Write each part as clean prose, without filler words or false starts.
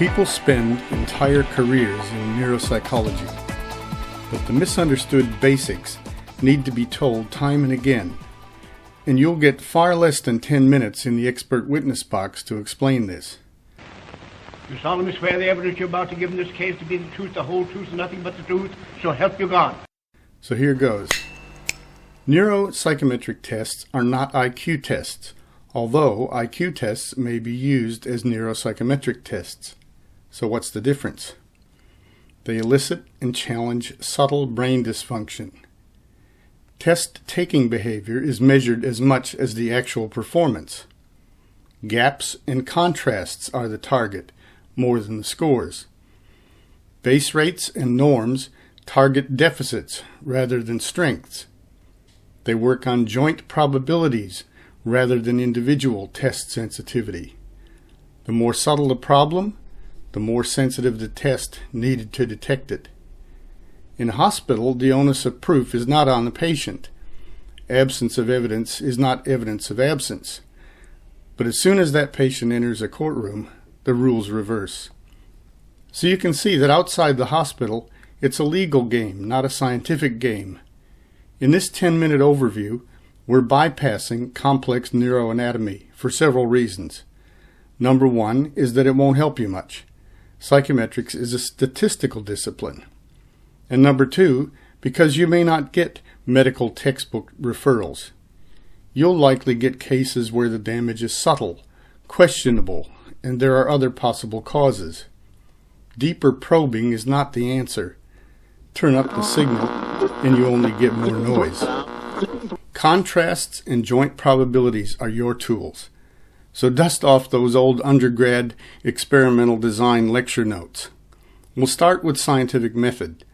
People spend entire careers in neuropsychology, but the misunderstood basics need to be told time and again, and you'll get far less than 10 minutes in the expert witness box to explain this. You solemnly swear the evidence you're about to give in this case to be the truth, the whole truth, and nothing but the truth, so help you God. So here goes. Neuropsychometric tests are not IQ tests, although IQ tests may be used as neuropsychometric tests. So what's the difference? They elicit and challenge subtle brain dysfunction. Test-taking behavior is measured as much as the actual performance. Gaps and contrasts are the target, more than the scores. Base rates and norms target deficits rather than strengths. They work on joint probabilities rather than individual test sensitivity. The more subtle the problem, the more sensitive the test needed to detect it. In a hospital, the onus of proof is not on the patient. Absence of evidence is not evidence of absence. But as soon as that patient enters a courtroom, the rules reverse. So you can see that outside the hospital, it's a legal game, not a scientific game. In this 10-minute overview, we're bypassing complex neuroanatomy for several reasons. Number one is that it won't help you much. Psychometrics is a statistical discipline. And number two, because you may not get medical textbook referrals. You'll likely get cases where the damage is subtle, questionable, and there are other possible causes. Deeper probing is not the answer. Turn up the signal and you only get more noise. Contrasts and joint probabilities are your tools. So dust off those old undergrad experimental design lecture notes. We'll start with scientific method.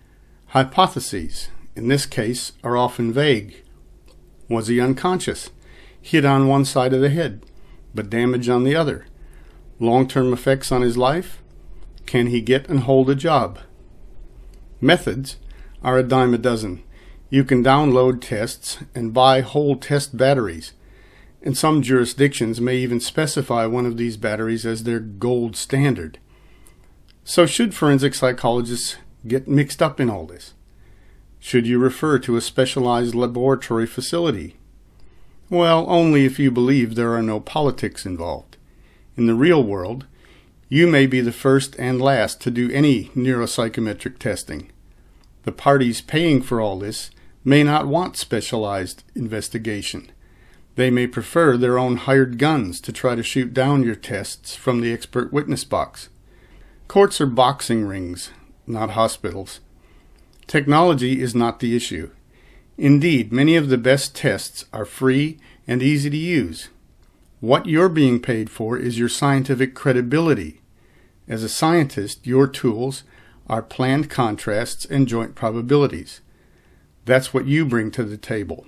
Hypotheses, in this case, are often vague. Was he unconscious? Hit on one side of the head, but damage on the other. Long-term effects on his life? Can he get and hold a job? Methods are a dime a dozen. You can download tests and buy whole test batteries. And some jurisdictions may even specify one of these batteries as their gold standard. So should forensic psychologists get mixed up in all this? Should you refer to a specialized laboratory facility? Well, only if you believe there are no politics involved. In the real world, you may be the first and last to do any neuropsychometric testing. The parties paying for all this may not want specialized investigation. They may prefer their own hired guns to try to shoot down your tests from the expert witness box. Courts are boxing rings, not hospitals. Technology is not the issue. Indeed, many of the best tests are free and easy to use. What you're being paid for is your scientific credibility. As a scientist, your tools are planned contrasts and joint probabilities. That's what you bring to the table.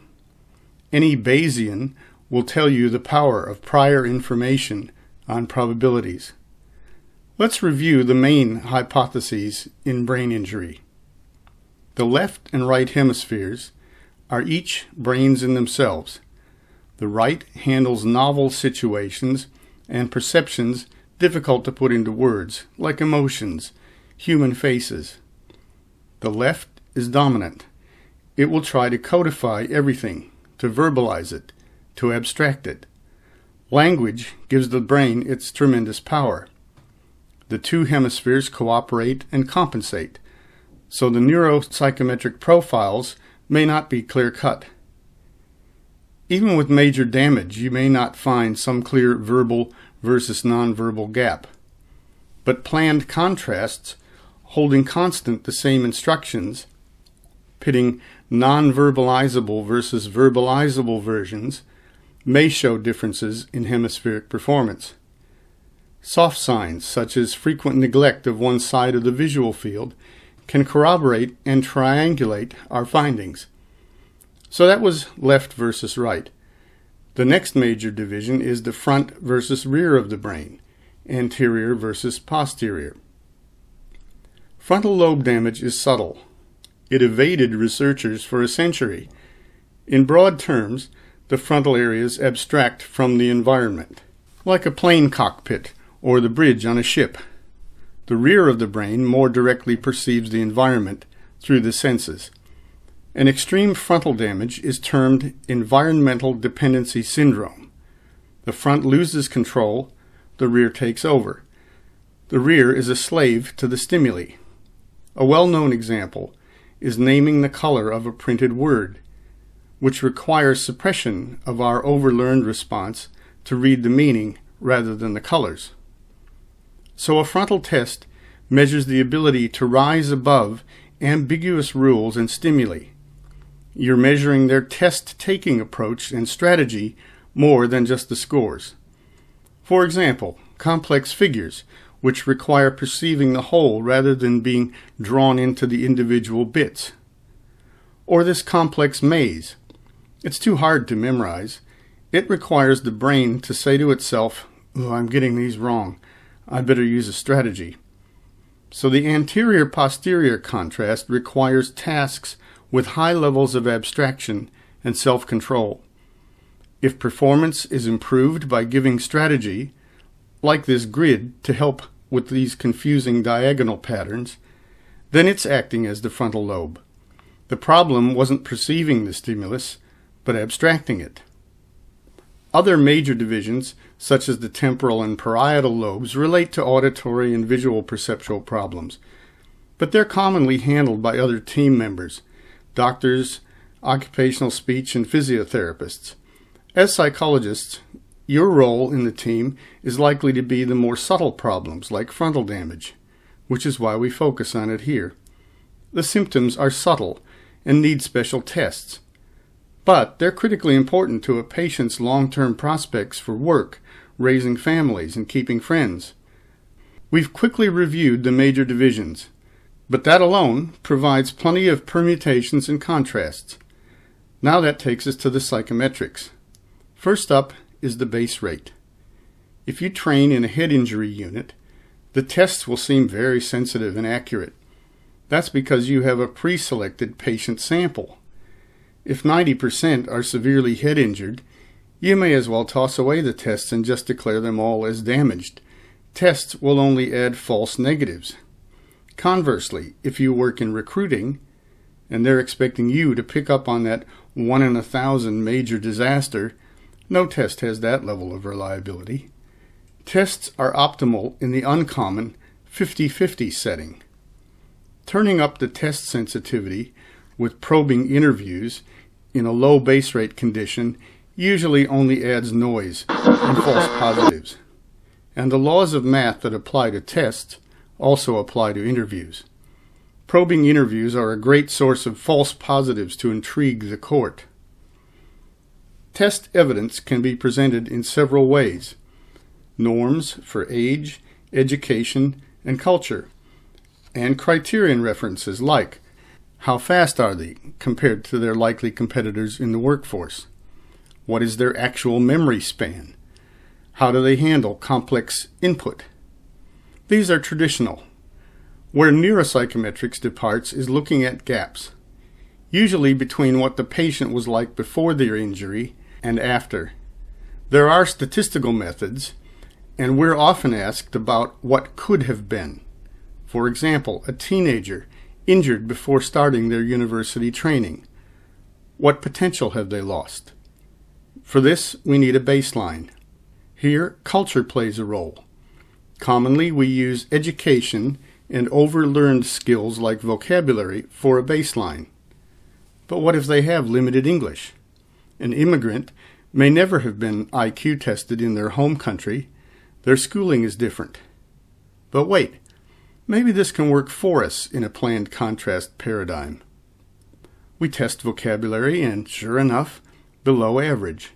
Any Bayesian will tell you the power of prior information on probabilities. Let's review the main hypotheses in brain injury. The left and right hemispheres are each brains in themselves. The right handles novel situations and perceptions difficult to put into words, like emotions, human faces. The left is dominant. It will try to codify everything, to verbalize it, to abstract it. Language gives the brain its tremendous power. The two hemispheres cooperate and compensate, so the neuropsychometric profiles may not be clear-cut. Even with major damage, you may not find some clear verbal versus nonverbal gap. But planned contrasts, holding constant the same instructions, pitting non-verbalizable versus verbalizable versions, may show differences in hemispheric performance. Soft signs, such as frequent neglect of one side of the visual field, can corroborate and triangulate our findings. So that was left versus right. The next major division is the front versus rear of the brain, anterior versus posterior. Frontal lobe damage is subtle. It evaded researchers for a century. In broad terms, the frontal areas abstract from the environment, like a plane cockpit or the bridge on a ship. The rear of the brain more directly perceives the environment through the senses. An extreme frontal damage is termed environmental dependency syndrome. The front loses control, the rear takes over. The rear is a slave to the stimuli. A well-known example is naming the color of a printed word, which requires suppression of our overlearned response to read the meaning rather than the colors. So a frontal test measures the ability to rise above ambiguous rules and stimuli. You're measuring their test-taking approach and strategy more than just the scores. For example, complex figures, which require perceiving the whole rather than being drawn into the individual bits. Or this complex maze. It's too hard to memorize. It requires the brain to say to itself, "Oh, I'm getting these wrong. I better use a strategy." So the anterior-posterior contrast requires tasks with high levels of abstraction and self-control. If performance is improved by giving strategy, like this grid to help with these confusing diagonal patterns, then it's acting as the frontal lobe. The problem wasn't perceiving the stimulus, but abstracting it. Other major divisions, such as the temporal and parietal lobes, relate to auditory and visual perceptual problems, but they're commonly handled by other team members, doctors, occupational speech, and physiotherapists. As psychologists, your role in the team is likely to be the more subtle problems like frontal damage, which is why we focus on it here. The symptoms are subtle and need special tests, but they're critically important to a patient's long-term prospects for work, raising families, and keeping friends. We've quickly reviewed the major divisions, but that alone provides plenty of permutations and contrasts. Now that takes us to the psychometrics. First up is the base rate. If you train in a head injury unit, the tests will seem very sensitive and accurate. That's because you have a pre-selected patient sample. If 90% are severely head injured, you may as well toss away the tests and just declare them all as damaged. Tests will only add false negatives. Conversely, if you work in recruiting, and they're expecting you to pick up on that 1 in 1,000 major disaster, no test has that level of reliability. Tests are optimal in the uncommon 50-50 setting. Turning up the test sensitivity with probing interviews in a low base rate condition usually only adds noise and false positives. And the laws of math that apply to tests also apply to interviews. Probing interviews are a great source of false positives to intrigue the court. Test evidence can be presented in several ways. Norms for age, education, and culture, and criterion references like how fast are they compared to their likely competitors in the workforce? What is their actual memory span? How do they handle complex input? These are traditional. Where neuropsychometrics departs is looking at gaps, usually between what the patient was like before their injury and after. There are statistical methods, and we're often asked about what could have been. For example, a teenager injured before starting their university training. What potential have they lost? For this, we need a baseline. Here, culture plays a role. Commonly, we use education and overlearned skills like vocabulary for a baseline. But what if they have limited English? An immigrant may never have been IQ tested in their home country. Their schooling is different. But wait, maybe this can work for us in a planned contrast paradigm. We test vocabulary and, sure enough, below average.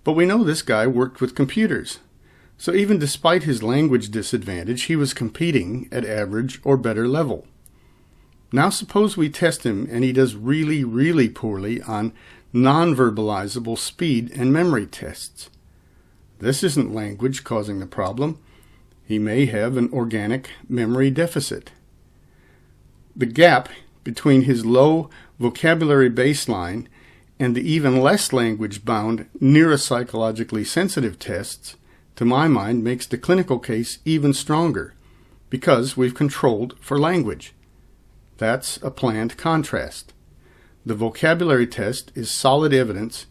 But we know this guy worked with computers. So even despite his language disadvantage, he was competing at average or better level. Now suppose we test him and he does really, really poorly on non-verbalizable speed and memory tests. This isn't language causing the problem. He may have an organic memory deficit. The gap between his low vocabulary baseline and the even less language-bound neuropsychologically sensitive tests, to my mind, makes the clinical case even stronger. because we've controlled for language. That's a planned contrast. The vocabulary test is solid evidence,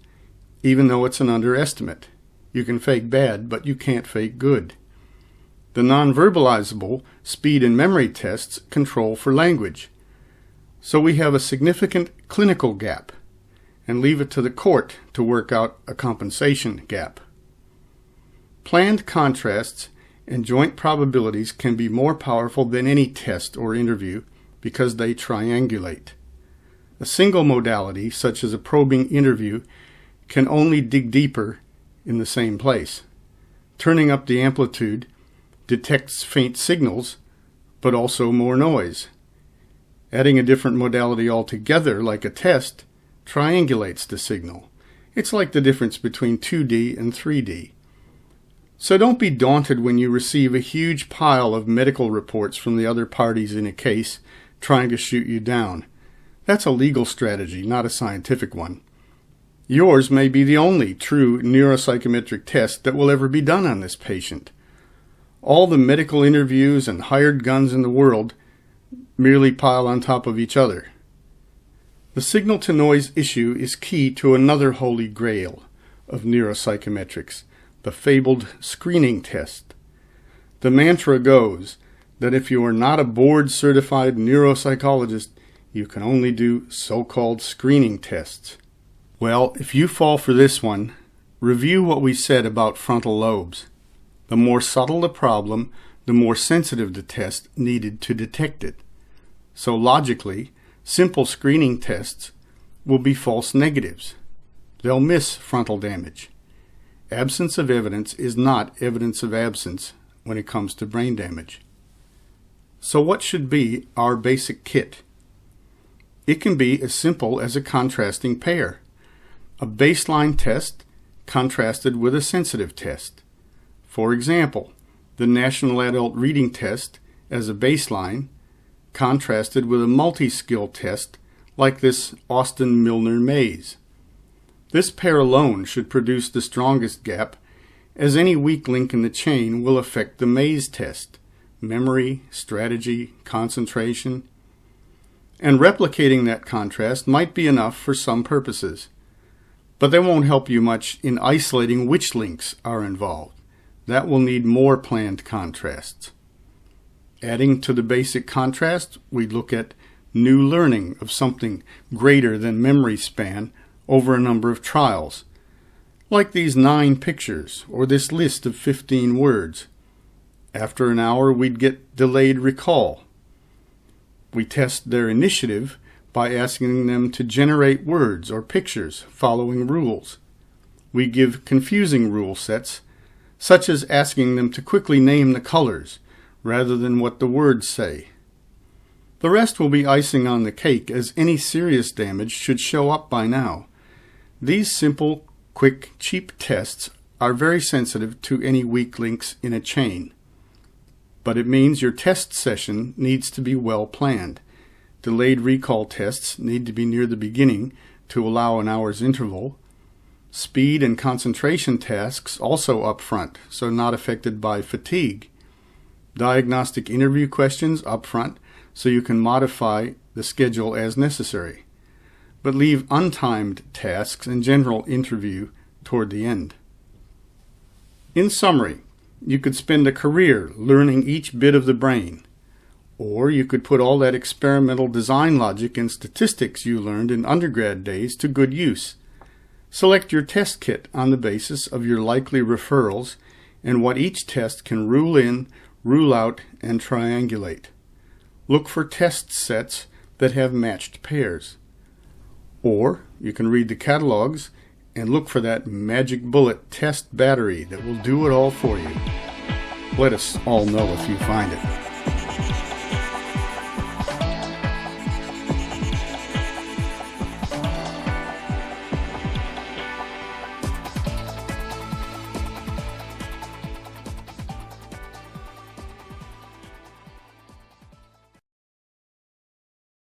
even though it's an underestimate. You can fake bad, but you can't fake good. The non-verbalizable speed and memory tests control for language. So we have a significant clinical gap, and leave it to the court to work out a compensation gap. Planned contrasts and joint probabilities can be more powerful than any test or interview because they triangulate. A single modality, such as a probing interview, can only dig deeper in the same place. Turning up the amplitude detects faint signals, but also more noise. Adding a different modality altogether, like a test, triangulates the signal. It's like the difference between 2D and 3D. So don't be daunted when you receive a huge pile of medical reports from the other parties in a case trying to shoot you down. That's a legal strategy, not a scientific one. Yours may be the only true neuropsychometric test that will ever be done on this patient. All the medical interviews and hired guns in the world merely pile on top of each other. The signal-to-noise issue is key to another holy grail of neuropsychometrics, the fabled screening test. The mantra goes that if you are not a board-certified neuropsychologist, you can only do so-called screening tests. Well, if you fall for this one, review what we said about frontal lobes. The more subtle the problem, the more sensitive the test needed to detect it. So logically, simple screening tests will be false negatives. They'll miss frontal damage. Absence of evidence is not evidence of absence when it comes to brain damage. So what should be our basic kit? It can be as simple as a contrasting pair. A baseline test contrasted with a sensitive test. For example, the National Adult Reading Test as a baseline contrasted with a multi-skill test like this Austin Milner maze. This pair alone should produce the strongest gap, as any weak link in the chain will affect the maze test, memory, strategy, concentration. And replicating that contrast might be enough for some purposes, but they won't help you much in isolating which links are involved. That will need more planned contrasts. Adding to the basic contrast, we look at new learning of something greater than memory span over a number of trials, like these 9 pictures or this list of 15 words. After an hour, we'd get delayed recall. We test their initiative by asking them to generate words or pictures following rules. We give confusing rule sets, such as asking them to quickly name the colors rather than what the words say. The rest will be icing on the cake, as any serious damage should show up by now. These simple, quick, cheap tests are very sensitive to any weak links in a chain. But it means your test session needs to be well planned. Delayed recall tests need to be near the beginning to allow an hour's interval. Speed and concentration tasks also up front, so not affected by fatigue. Diagnostic interview questions up front, so you can modify the schedule as necessary. But leave untimed tasks and general interview toward the end. In summary, you could spend a career learning each bit of the brain, or you could put all that experimental design logic and statistics you learned in undergrad days to good use. Select your test kit on the basis of your likely referrals and what each test can rule in, rule out, and triangulate. Look for test sets that have matched pairs. Or you can read the catalogs and look for that magic bullet test battery that will do it all for you. Let us all know if you find it.